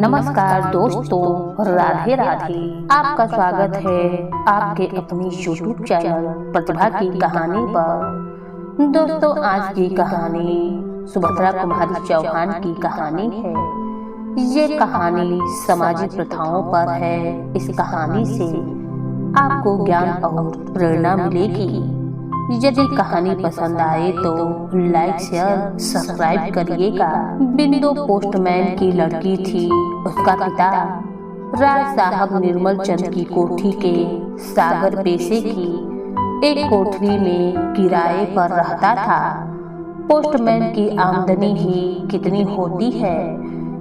नमस्कार दोस्तों, राधे राधे। आपका स्वागत है आपके अपनी यूट्यूब चैनल प्रतिभा की कहानी पर। दोस्तों, आज की कहानी सुभद्रा कुमारी चौहान की कहानी है। ये कहानी सामाजिक प्रथाओं पर है। इस कहानी से आपको ज्ञान और प्रेरणा मिलेगी। यदि कहानी पसंद आए तो लाइक शेयर सब्सक्राइब करिएगा। बिंदु पोस्टमैन की लड़की थी। उसका पिता राय साहब निर्मल चंद की कोठी के सागर पेशे की एक कोठरी में किराए पर रहता था। पोस्टमैन की आमदनी ही कितनी होती है,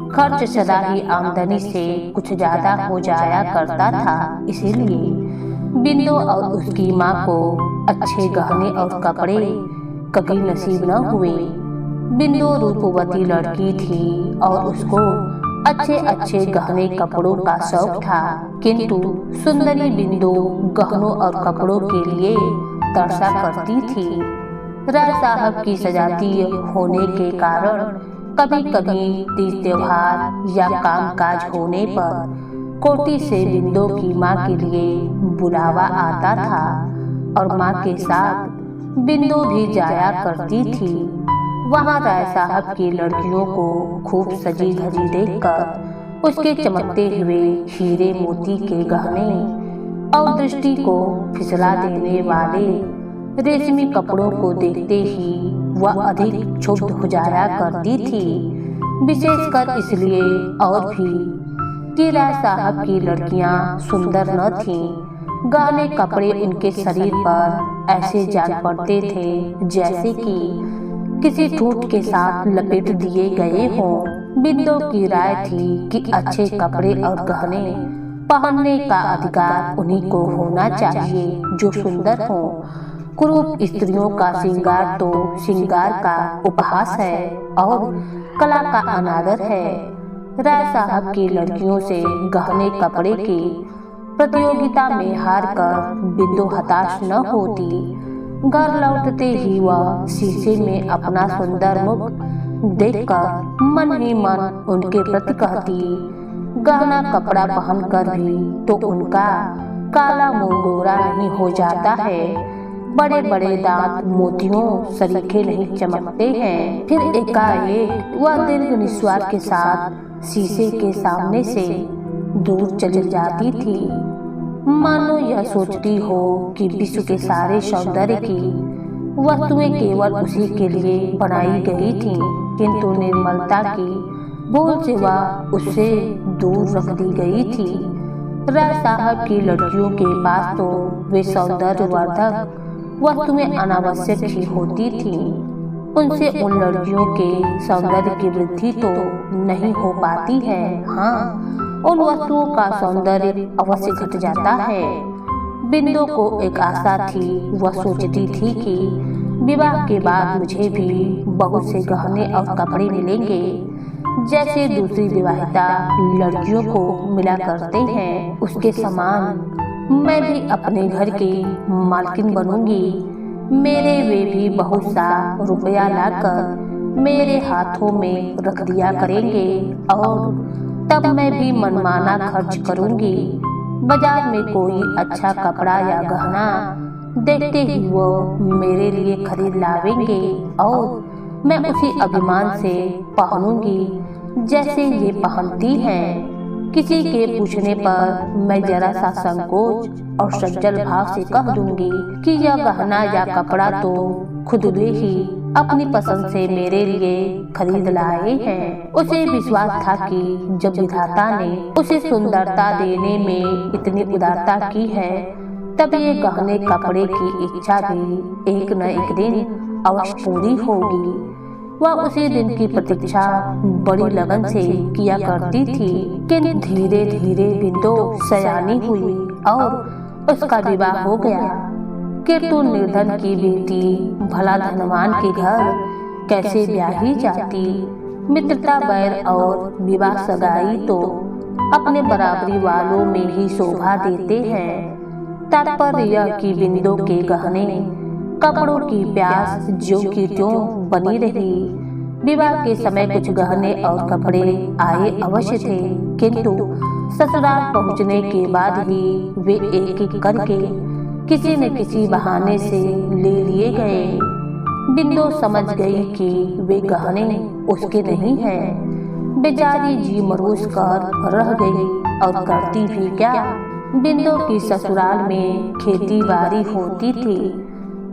खर्च सदा ही आमदनी से कुछ ज्यादा हो जाया करता था। इसीलिए बिंदु और उसकी माँ को अच्छे गहने और कपड़े कभी नसीब न हुए। बिंदु रूपवती लड़की थी और उसको अच्छे अच्छे गहने कपड़ों का शौक था, किंतु सुंदरी बिंदु गहनों और कपड़ों के लिए तरसा करती थी। राय साहब की सजाती होने के कारण कभी कभी तीज त्योहार या काम काज होने पर कोठी से बिंदु की माँ के लिए बुलावा आता था और माँ के साथ बिंदु भी जाया करती थी। वहाँ राय साहब की लड़कियों को खूब सजी धजी देखकर उसके चमकते हुए हीरे मोती के गहने और दृष्टि को फिसला देने वाले रेशमी कपड़ों को देखते ही वह अधिक क्षुब्ध हो जाया करती थी। विशेषकर इसलिए और भी कि राय साहब की लड़कियां सुंदर न थीं। गहने कपड़े उनके शरीर पर ऐसे जान पड़ते थे जैसे कि किसी ठूठ के साथ लपेट दिए गए हों। बिंदु की राय थी कि अच्छे कपड़े और गहने पहनने का अधिकार उन्हीं को होना चाहिए जो सुंदर हों। कुरूप स्त्रियों का श्रृंगार तो श्रृंगार का उपहास है और कला का अनादर है। राय साहब की लड़कियों से गहने कपड़े की प्रतियोगिता में हार कर बिंदु हताश न होती। घर लौटते ही वह शीशे में अपना सुंदर मुख देखकर मन ही मन उनके प्रति कहती। गहना कपड़ा पहनकर भी तो उनका काला मुंह गोरा नहीं हो जाता है, बड़े बड़े दांत मोतियों सरीखे नहीं चमकते हैं। फिर एकाएक वह दीर्घ निश्वास के साथ शीशे के सामने से दूर चली जाती थी, मानो यह सोचती हो कि विश्व के सारे सौंदर्य की वस्तुएं केवल उसी के लिए बनाई गई थीं, किंतु निर्मलता की भूल से वह उससे दूर रख दी गई थी। राय साहब की लड़कियों के पास तो वे सौंदर्यवर्धक वस्तुएं अनावश्यक ही होती थीं। उनसे उन लड़कियों के सौंदर्य की वृद्धि तो नहीं हो पाती है। हाँ, उन वस्तुओं का सौंदर्य अवश्य घट जाता है। बिंदु को एक आशा थी। वह सोचती थी कि विवाह के बाद मुझे भी बहुत से गहने और कपड़े मिलेंगे, जैसे दूसरी विवाहिता लड़कियों को मिला करते हैं। उसके समान मैं भी अपने घर की मालकिन बनूंगी। मेरे वे भी बहुत सा रुपया लाकर मेरे हाथों में रख दिया करेंगे और तब मैं भी मनमाना खर्च करूंगी। बाजार में कोई अच्छा कपड़ा या गहना देखते ही वो मेरे लिए खरीद लावेंगे और मैं उसी अभिमान से पहनूंगी जैसे ये पहनती हैं। किसी के पूछने पर मैं जरा सा संकोच और सज्जन भाव से कह दूंगी कि यह गहना या कपड़ा तो खुद वे ही अपनी पसंद से मेरे लिए खरीद लाए हैं। उसे विश्वास था कि जब विधाता ने उसे सुंदरता देने में इतनी उदारता की है, तब ये गहने कपड़े की इच्छा भी एक न एक दिन अवश्य पूरी होगी। वह उसी दिन की प्रतीक्षा बड़ी लगन से किया करती थी कि धीरे धीरे बिंदु सयानी हुई और उसका विवाह हो गया। किंतु निर्धन की बेटी भला धनवान के घर कैसे ब्याही जाती। मित्रता बैर और विवाह सगाई तो अपने बराबरी वालों में ही शोभा देते हैं। तात्पर्य यह कि बिंदु के गहने कपड़ों की प्यास ज्यों की त्यों बनी रही। विवाह के समय कुछ गहने और कपड़े आए अवश्य थे, किंतु ससुराल पहुंचने के बाद ही वे एक एक करके किसी न किसी बहाने से ले लिए गए। बिंदु समझ गई कि वे गहने उसके नहीं हैं। बेचारी जी मरोस कर रह गई और करती भी क्या। बिंदु की ससुराल में खेती बाड़ी होती थी,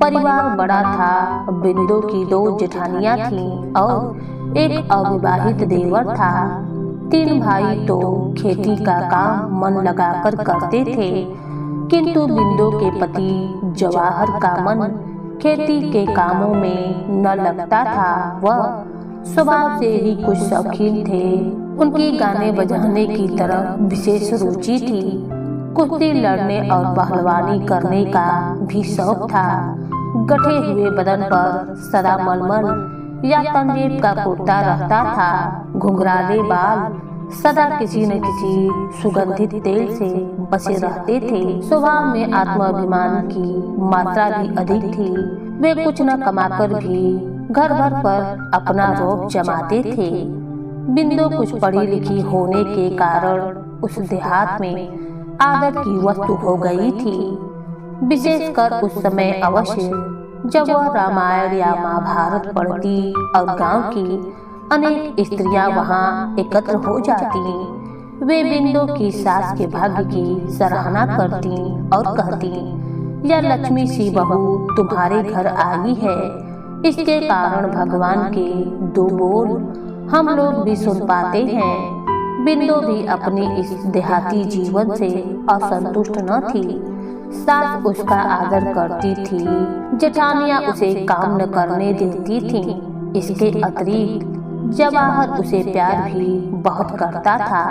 परिवार बड़ा था। बिंदु की 2 जेठानियां थीं और एक अविवाहित देवर था। 3 भाई तो खेती का काम मन लगाकर करते थे, किंतु बिंदु के पति जवाहर का मन खेती के कामों में न लगता था। वह स्वभाव से ही कुछ शौकीन थे। उनकी गाने बजाने की तरफ विशेष रुचि थी। कुश्ती लड़ने और पहलवानी करने का भी शौक था। गठे हुए बदन पर सदा मलमल या तंजीब का कुर्ता रहता था। घुंघराले बाल सदा किसी न किसी सुगंधित तेल से बसे रहते थे। स्वभाव में आत्माभिमान की मात्रा भी अधिक थी। वे कुछ न कमाकर भी घर भर पर अपना रोब जमाते थे। बिंदु कुछ पढ़ी लिखी होने के कारण उस देहात में आदर की वस्तु हो गई थी। विशेषकर उस समय अवश्य जब वह रामायण या महाभारत पढ़ती और गांव की अनेक स्त्रियां वहां एकत्र हो जाती। वे बिंदु की सास के भाग्य की सराहना करती और कहती, यह लक्ष्मी सी बहू तुम्हारे घर आई है। इसके कारण भगवान के 2 बोल हम लोग भी सुन पाते हैं। बिंदु भी अपनी इस देहाती जीवन से असंतुष्ट न थी। सास उसका आदर करती थी, जेठानियां उसे काम न करने देती थीं। इसके अतिरिक्त जवाहर उसे प्यार भी बहुत करता था।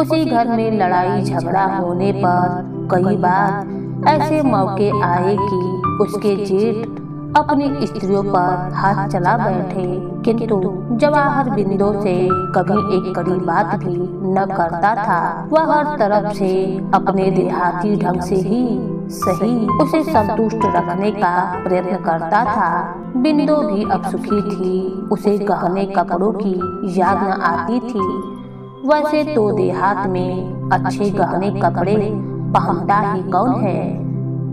उसी घर में लड़ाई झगड़ा होने पर कई बार ऐसे मौके आए कि उसके जेठ अपनी स्त्रियों पर हाथ चला बैठे, किंतु जवाहर बिंदु से कभी एक कड़ी बात भी न करता था। वह हर तरफ से अपने देहाती ढंग से ही सही उसे संतुष्ट रखने का प्रयत्न करता था। बिंदु भी अब सुखी थी। उसे गहने कपड़ों की याद न आती थी। वैसे तो देहात में अच्छे गहने कपड़े पहनता ही कौन है,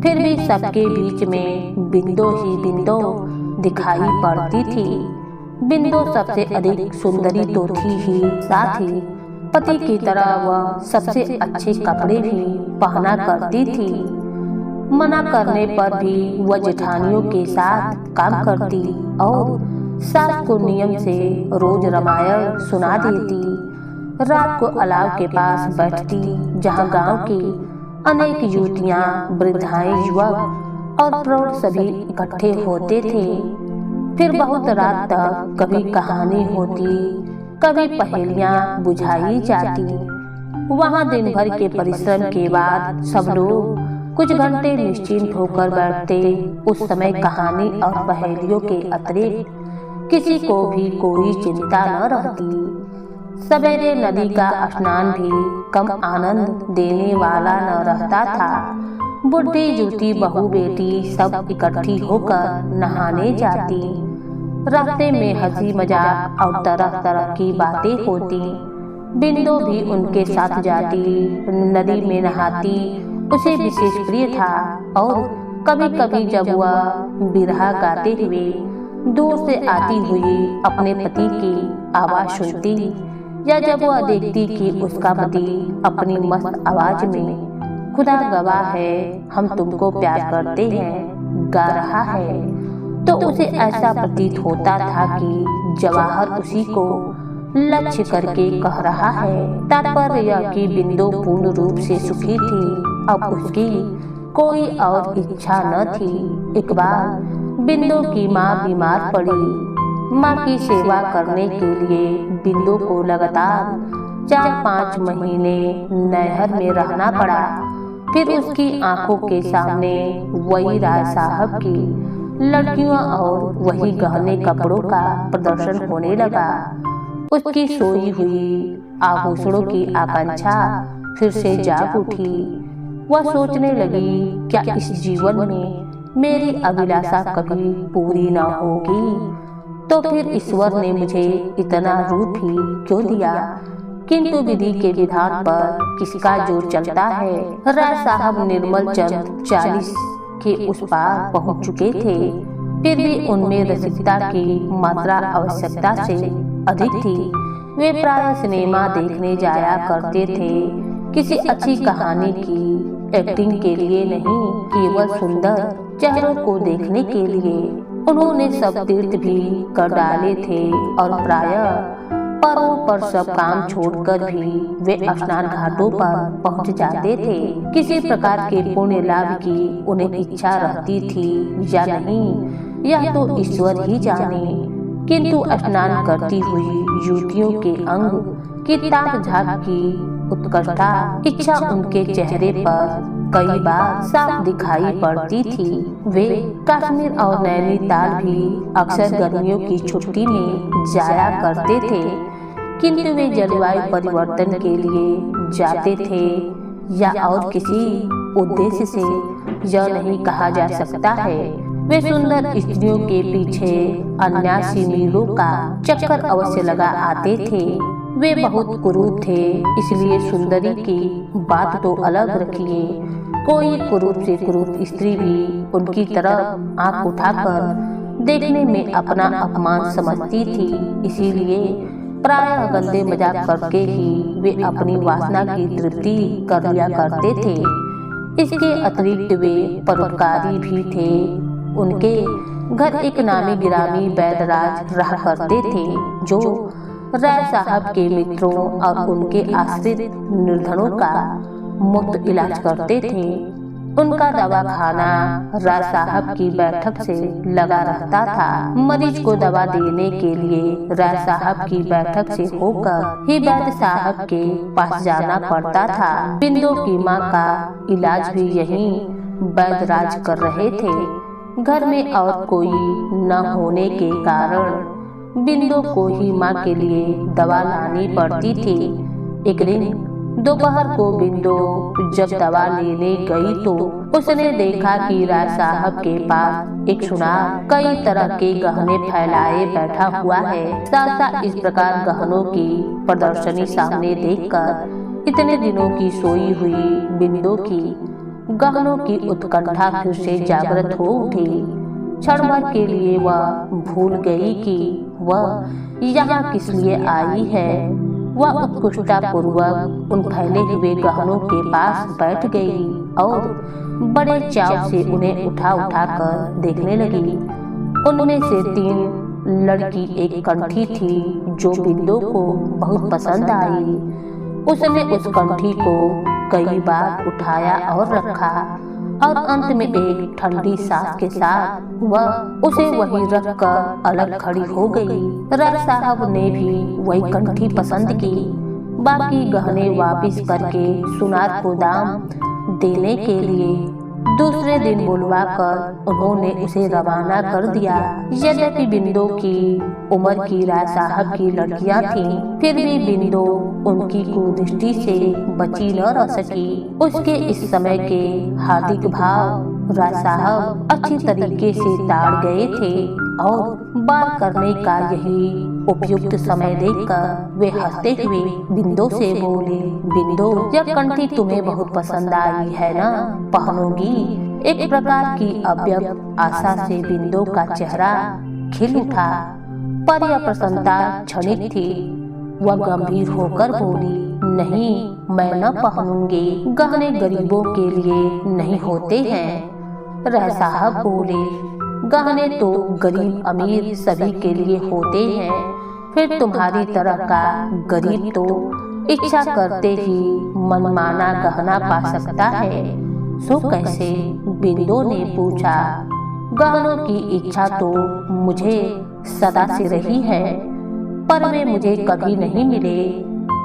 फिर भी सबके बीच में बिंदु ही बिंदु दिखाई पड़ती थी। बिंदु सबसे अधिक सुंदरी तो थी ही, साथ ही पति की तरह वह सबसे अच्छे कपड़े भी पहना करती थी। मना करने पर भी वह जेठानियों के साथ काम करती और सास को नियम से रोज रामायण सुना देती। रात को अलाव के पास बैठती, जहाँ गांव की अनेक युवतियां, वृद्धाएं, युवक और प्रौढ़ सभी इकट्ठे होते थे। फिर बहुत रात तक कभी कहानी होती, कभी पहेलियां बुझाई जाती। वहां दिन भर के परिश्रम के बाद सब लोग कुछ घंटे निश्चिंत होकर बैठते। उस समय कहानी और पहेलियों के अतिरिक्त किसी को भी कोई चिंता न रहती। सवेरे नदी का स्नान भी कम आनंद देने वाला न रहता था। बुढ़ी जुटी बहू बेटी सब इकट्ठी होकर नहाने जाती। रास्ते में हंसी मजाक और तरह तरह की बातें होती। बिंदु भी उनके साथ जाती, नदी में नहाती उसे विशेष प्रिय था। और कभी कभी जब वह बिरहा गाते हुए दूर से आती हुई अपने पति की आवाज सुनती, या जब वह देखती कि उसका पति अपनी मस्त आवाज में खुदा गवाह है हम तुमको प्यार करते हैं गा रहा है, तो उसे ऐसा प्रतीत होता था कि जवाहर उसी को लक्ष्य करके कह रहा है। तात्पर्य यह कि बिंदु पूर्ण रूप से सुखी थी। अब उसकी कोई और इच्छा न थी। एक बार बिंदु की माँ बीमार पड़ी। माँ की सेवा करने के लिए बिंदु को लगातार 4-5 महीने नैहर में रहना पड़ा। फिर उसकी आंखों के सामने वही राय साहब की लड़कियों और वही गहने कपड़ों का प्रदर्शन होने लगा। उसकी सोई हुई आभूषणों की आकांक्षा फिर से जाग उठी। वह सोचने लगी, क्या इस जीवन में मेरी अभिलाषा कभी पूरी न होगी। तो फिर ईश्वर ने मुझे इतना रूप ही क्यों दिया? किंतु विधि के विधान पर किसका जोर चलता है। राय साहब निर्मल चंद 40 के उस पार पहुंच चुके थे, फिर भी उनमें रसिकता की मात्रा आवश्यकता से अधिक थी। वे प्राय सिनेमा देखने जाया करते थे, किसी अच्छी कहानी की एक्टिंग के लिए नहीं, केवल सुंदर चेहरों को देखने के लिए। उन्होंने सब तीर्थ भी कर डाले थे और प्रायः परों पर सब काम छोड़कर भी वे स्नान घाटों पर पहुंच जाते थे। किसी प्रकार के पुण्य लाभ की उन्हें इच्छा रहती थी या नहीं, यह तो ईश्वर ही जाने। किंतु स्नान करती हुई युवतियों के अंग की ताक झाक की उत्कंठा इच्छा उनके चेहरे पर कई बार साफ दिखाई पड़ती थी। वे कश्मीर और नैनीताल भी अक्सर गर्मियों की छुट्टी में जाया करते थे, किंतु वे जलवायु परिवर्तन के लिए जाते थे या और किसी उद्देश्य से, यह नहीं कहा जा सकता है। वे सुंदर स्त्रियों के पीछे अन्यासी मीलों का चक्कर अवश्य लगा आते थे। वे बहुत कुरूप थे, इसलिए सुंदरी की बात तो अलग रखिए, कोई कुरूप से कुरूप स्त्री भी उनकी तरफ आंख उठाकर देखने में अपना अपमान समझती थी। इसीलिए प्रायः गंदे मजाक करके ही वे अपनी वासना की तृप्ति कर लिया करते थे। इसके अतिरिक्त वे परोपकारी भी थे। उनके घर एक नामी गिरामी वैद्यराज रहा करते थे, जो राय साहब के मित्रों और उनके आश्रित निर्धनों का मुफ्त इलाज करते थे। उनका दवाखाना राय साहब की बैठक से लगा रहता था। मरीज को दवा देने के लिए राय साहब की बैठक से होकर ही वैद्य साहब के पास जाना पड़ता था। बिंदु की माँ का इलाज भी यहीं वैद्यराज कर रहे थे। घर में और कोई न होने के कारण बिंदु को ही माँ के लिए दवा लानी पड़ती थी। एक दिन दोपहर को बिंदु जब दवा लेने गई तो उसने देखा कि राय साहब के पास एक सुनार कई तरह के गहने फैलाए बैठा हुआ है। साथ इस प्रकार गहनों की प्रदर्शनी सामने देखकर इतने दिनों की सोई हुई बिंदु की गहनों की उत्कंठा फिर से जागृत हो उठी। क्षण भर के लिए वह भूल गई कि वह यहाँ किस लिए आई है। वह उत्कृष्टता पूर्वक उन फैले हुए गहनों के पास बैठ गई और बड़े चाव से उन्हें उठा उठा कर देखने लगी। उनमें से 3 लड़की एक कंठी थी जो बिंदु को बहुत पसंद आई। उसने उस कंठी को कई बार उठाया और रखा और अंत में एक ठंडी सांस के साथ वह उसे वहीं रखकर अलग खड़ी हो गई। राय साहब ने भी वही कंठी पसंद की। बाकी गहने वापिस करके सुनार को दाम देने के लिए दूसरे दिन बुलवाकर उन्होंने उसे रवाना कर दिया। यद्यपि बिंदु की उम्र की राय साहब की लड़कियां थीं, फिर भी बिंदु उनकी कुदृष्टि से बची न रह सकी। उसके इस समय के हार्दिक भाव राय साहब अच्छी तरीके से ताड़ गए थे और बात करने का यही उपयुक्त समय देखकर वे हंसते हुए बिंदु से बोले, बिंदु यह कंठी तुम्हें बहुत पसंद आई है ना, पहनोगी? एक प्रकार की अव्यक्त आशा से बिंदु का चेहरा खिल उठा, पर यह प्रसन्नता क्षणिक थी। वह गंभीर होकर बोली, नहीं मैं न पहनूंगी, गहने गरीबों के लिए नहीं होते हैं। राय साहब बोले, गहने तो गरीब अमीर सभी के लिए होते हैं, फिर तुम्हारी तरह का गरीब तो इच्छा करते ही मनमाना गहना पा सकता है, सो कैसे? बिंदु ने पूछा। गहनों की इच्छा तो मुझे सदा से रही है, पर वे मुझे कभी नहीं मिले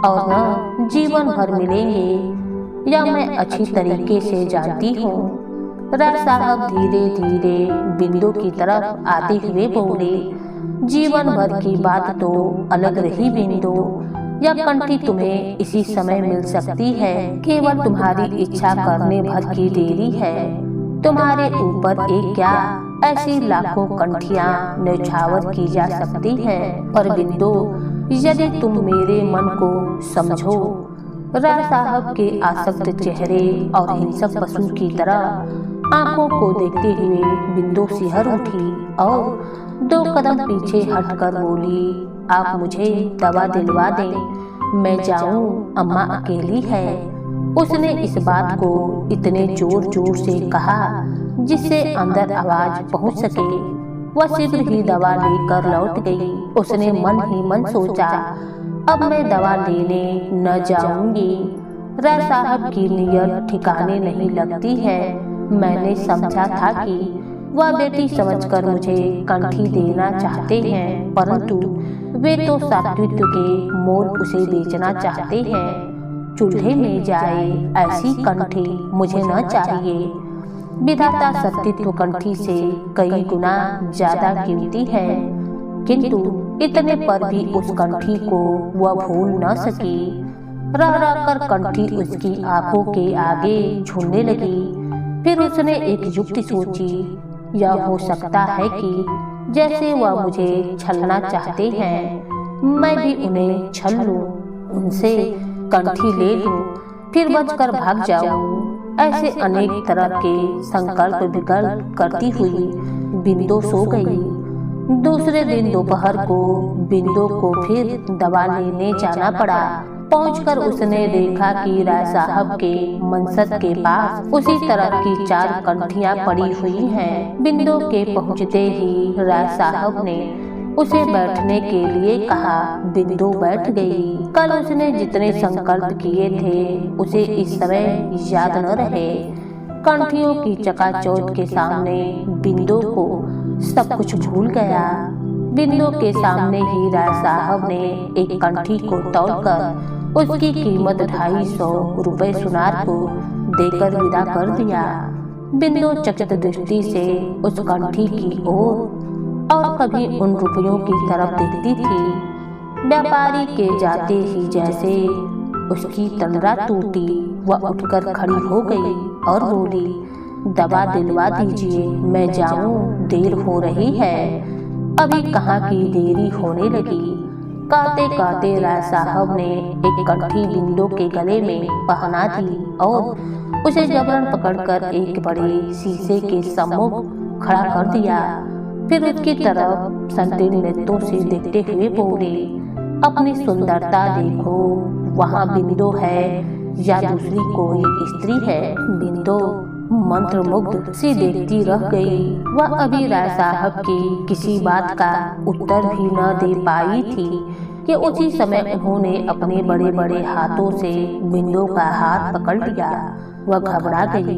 और न जीवन भर मिलेंगे, यह मैं अच्छी तरीके से जानती हूँ। राय साहब धीरे धीरे बिंदु की तरफ आते हुए बोले, जीवन भर की बात तो अलग रही बिंदु, यह कंठी तुम्हें इसी समय मिल सकती है, केवल तुम्हारी इच्छा करने भर की देरी है। तुम्हारे ऊपर एक क्या ऐसी लाखों कंठियां न्यौछावर की जा सकती है, पर बिंदु यदि तुम मेरे मन को समझो। राय साहब के आसक्त चेहरे और हिंसक पशु की तरह आंखों को देखते हुए बिंदु सिहर उठी और 2 कदम पीछे हटकर बोली, आप मुझे दवा दिलवा दें, मैं जाऊं, अम्मा अकेली है। उसने इस बात को इतने जोर जोर से कहा जिससे अंदर आवाज पहुंच सके। वह शीघ्र ही दवा लेकर लौट गई। उसने मन ही मन सोचा, अब मैं दवा लेने न जाऊंगी। राय साहब की नीयत ठिकाने नहीं लगती है। मैंने समझा था कि वह बेटी समझकर मुझे कंठी देना चाहते हैं, परंतु वे तो सात्वित्व के मोल उसे बेचना चाहते हैं। चूल्हे में जाए ऐसी कंठी मुझे न चाहिए। विधाता सत्तित्व कंठी से कई गुना ज्यादा कीमती है, किंतु इतने पर भी उस कंठी को वह भूल न सकी। रह रह कर कंठी उसकी आंखों के आगे झूलने लगी। फिर उसने एक युक्ति सोची, यह हो सकता है कि जैसे वह मुझे छलना चाहते हैं, मैं भी उन्हें छल लूं, उनसे कंठी ले लूं, फिर बचकर भाग जाऊं। ऐसे अनेक तरह के संकल्प विकल्प करती हुई बिंदु सो गई। दूसरे दिन दोपहर को बिंदु को फिर दवा लेने जाना पड़ा। पहुंचकर उसने देखा कि राय साहब के मनसद के पास उसी तरह की 4 कंठियां पड़ी हुई हैं। बिंदु के पहुंचते ही राय साहब ने उसे बैठने के लिए कहा। बिंदु बैठ गई। कल उसने जितने संकल्प किए थे उसे इस समय याद न रहे। कंठियों की चकाचौंध के सामने बिंदु को सब कुछ भूल गया। बिंदु के सामने ही राय साहब ने एक कंठी को तोड़कर उसकी कीमत 250 रुपए सुनार को देकर विदा कर दिया। बिंदु चकित दृष्टि से उस कंठी की ओर और कभी उन रुपयों की तरफ देखती थी। व्यापारी के जाते ही जैसे उसकी तंद्रा टूटी, वह उठकर खड़ी हो गई और बोली, दवा दिलवा दीजिए, मैं जाऊं, देर हो रही है। अभी कहाँ की देरी होने लगी। कहते कहते राय साहब ने एक कंठी बिंदु के गले में पहना दी और उसे जबरन पकड़कर एक बड़े शीशे के सम्मुख खड़ा कर दिया। फिर उसकी तरफ संकीर्ण नेत्रों से देखते हुए बोले, अपनी सुंदरता देखो, वहाँ बिंदु है या दूसरी कोई स्त्री है। बिंदु मंत्रमुग्ध सी देखती रह गई। वह अभी राय साहब की किसी बात का उत्तर भी न दे पाई थी कि उसी समय उन्होंने अपने बड़े बड़े हाथों से बिंदु का हाथ पकड़ लिया। वह घबरा गई,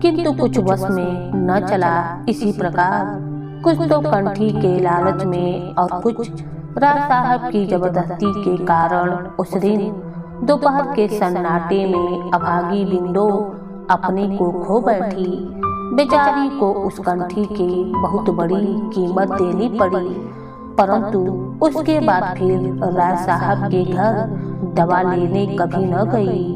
किंतु कुछ वश में न चला। इसी प्रकार कुछ तो कंठी के लालच में और कुछ राय साहब की जबरदस्ती के कारण उस दिन दोपहर के सन्नाटे में अभागी बिंदु अपने को खो बैठी। बेचारी को उस कंठी की बहुत बड़ी कीमत देनी पड़ी, परंतु उसके बाद फिर राय साहब के घर दवा लेने कभी न गई।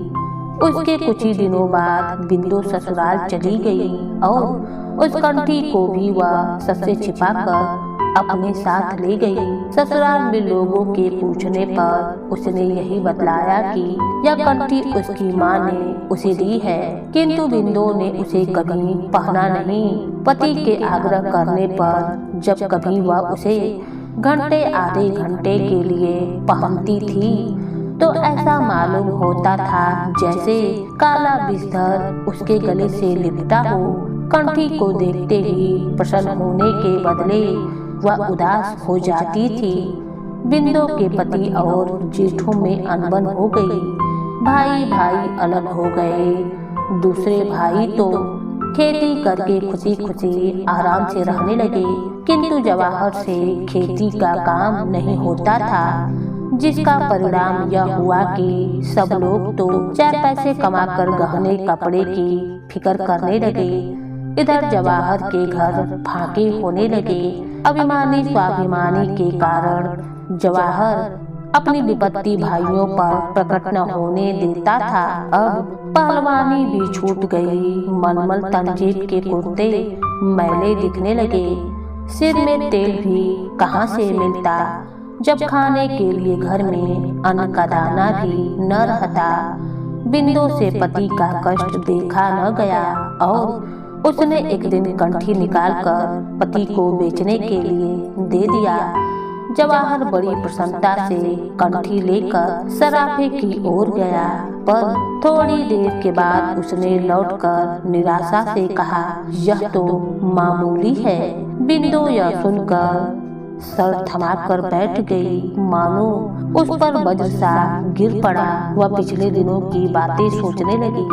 उसके कुछ ही दिनों बाद बिंदु ससुराल चली गई और उस कंठी को भी वह सबसे छिपाकर अपने साथ ले गई। ससुराल में लोगों के पूछने पर उसने यही बतलाया कि यह कंठी उसकी माँ ने उसे दी है, किंतु बिंदु ने उसे कभी पहना नहीं। पति के आग्रह करने पर जब कभी वह उसे घंटे आधे घंटे के लिए पहनती थी तो ऐसा मालूम होता था जैसे काला बिस्तर उसके गले से लिपटा हो। कंठी को देखते ही प्रसन्न होने के बदले वह उदास हो जाती थी। बिंदु के पति और जेठों में अनबन हो गई। भाई भाई अलग हो गए। दूसरे भाई तो खेती करके खुशी खुशी आराम से रहने लगे, किंतु जवाहर से खेती का काम नहीं होता था, जिसका परिणाम यह हुआ कि सब लोग तो 4 पैसे कमाकर गहने कपड़े की फिक्र करने लगे। इधर जवाहर के घर फाके होने लगे। अभिमानी स्वाभिमानी के कारण जवाहर अपनी विपत्ति भाइयों पर प्रकट न होने देता था। अब पहलवानी भी छूट गई। मलमल तंजीब के कुर्ते मैले दिखने लगे। सिर में तेल भी कहाँ से मिलता जब खाने के लिए घर में अन्न का दाना भी न रहता। बिंदु से पति का कष्ट देखा न गया और उसने एक दिन कंठी निकालकर पति को बेचने के लिए दे दिया। जवाहर बड़ी प्रसन्नता से कंठी लेकर सराफे की ओर गया, पर थोड़ी देर के बाद उसने लौटकर निराशा से कहा, यह तो मामूली है। बिंदु यह सुनकर सर थमाकर बैठ गई, मानो उस पर वज्र सा गिर पड़ा। वह पिछले दिनों की बातें सोचने लगी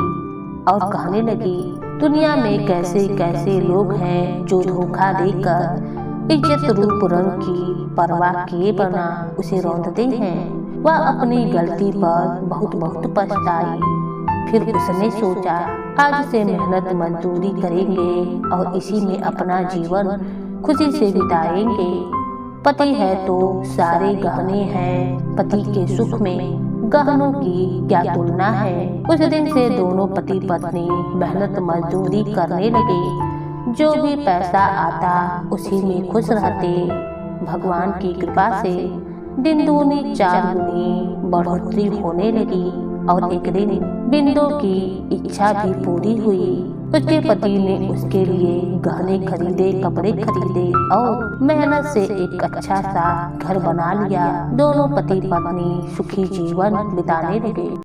और कहने लगी, दुनिया में कैसे कैसे लोग हैं जो धोखा देकर इज्जत रूप रंग की परवाह किए बना उसे रौंदते हैं। वह अपनी गलती पर बहुत बहुत पछताई। फिर उसने सोचा, आज से मेहनत मजदूरी करेंगे और इसी में अपना जीवन खुशी से बिताएंगे। पति है तो सारे गहने हैं, पति के सुख में गहनों की क्या तुलना है। उस दिन से दोनों पति पत्नी मेहनत मजदूरी करने लगे। जो भी पैसा आता उसी में खुश रहते। भगवान की कृपा से दिन दूनी चार गुनी बढ़ोतरी होने लगी और एक दिन बिंदु की इच्छा भी पूरी हुई। उसके पति ने उसके लिए गहने खरीदे, कपड़े खरीदे और मेहनत से एक अच्छा सा घर बना लिया। दोनों पति पत्नी सुखी जीवन बिताने लगे।